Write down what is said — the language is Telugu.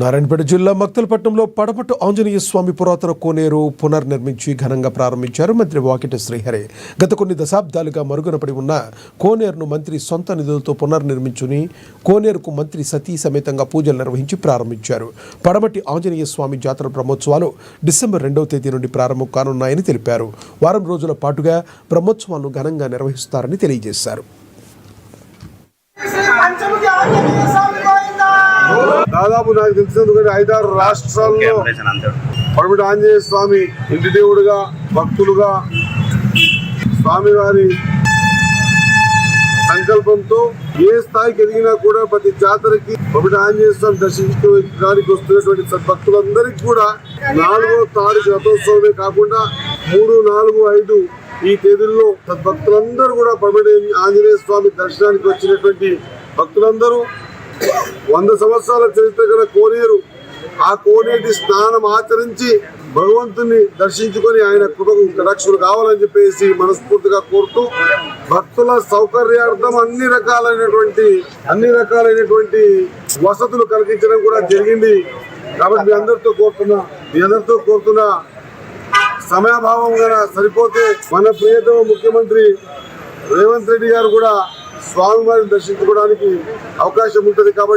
నారాయణపేట జిల్లా మక్తలపట్నంలో పడమట ఆంజనేయ స్వామి పురాతన కోనేరు పునర్నిర్మించి ఘనంగా ప్రారంభించారు మంత్రి వాకిటి శ్రీహరి. గత కొన్ని దశాబ్దాలుగా మరుగున పడి ఉన్న కోనేరును మంత్రి సొంత నిధులతో పునర్నిర్మించుని కోనేరుకు మంత్రి సతీ సమేతంగా పూజలు నిర్వహించి ప్రారంభించారు. పడమటి ఆంజనేయ స్వామి జాతర బ్రహ్మోత్సవాలు డిసెంబర్ 2వ తేదీ నుండి ప్రారంభం కానున్నాయని తెలిపారు. వారం రోజుల పాటుగా బ్రహ్మోత్సవాలను ఘనంగా నిర్వహిస్తారని తెలియజేశారు. దాదాపు నాకు తెలిసినందుకంటే 5-6 రాష్ట్రాల్లో పడమటి ఆంజనేయ స్వామి ఇంటి దేవుడుగా భక్తులుగా స్వామివారి సంకల్పంతో ఏ స్థాయికి ఎదిగినా కూడా ప్రతి జాతరకి పడమటి ఆంజనేయ స్వామి దర్శించడానికి వస్తున్నటువంటి భక్తులందరికీ కూడా 4వ తారీఖు రథోత్సవమే కాకుండా 3, 4, 5 ఈ తేదీల్లో భక్తులందరూ కూడా పడమటి ఆంజనేయ స్వామి దర్శనానికి వచ్చినటువంటి భక్తులందరూ 100 సంవత్సరాల చరిత్ర గల కోనేరు, ఆ కోనేటి స్నానం ఆచరించి భగవంతుని దర్శించుకొని ఆయన కృపకు కటాక్షులు కావాలని చెప్పేసి మనస్ఫూర్తిగా కోరుతూ భక్తుల సౌకర్యార్థం అన్ని రకాలైనటువంటి వసతులు కల్పించడం కూడా జరిగింది. కాబట్టి మీ అందరితో కోరుతున్నా సమయాభావం గాన సరిపోతే మన ప్రియతమ ముఖ్యమంత్రి రేవంత్ రెడ్డి గారు కూడా స్వామివారిని దర్శించుకోవడానికి అవకాశం ఉంటుంది. కాబట్టి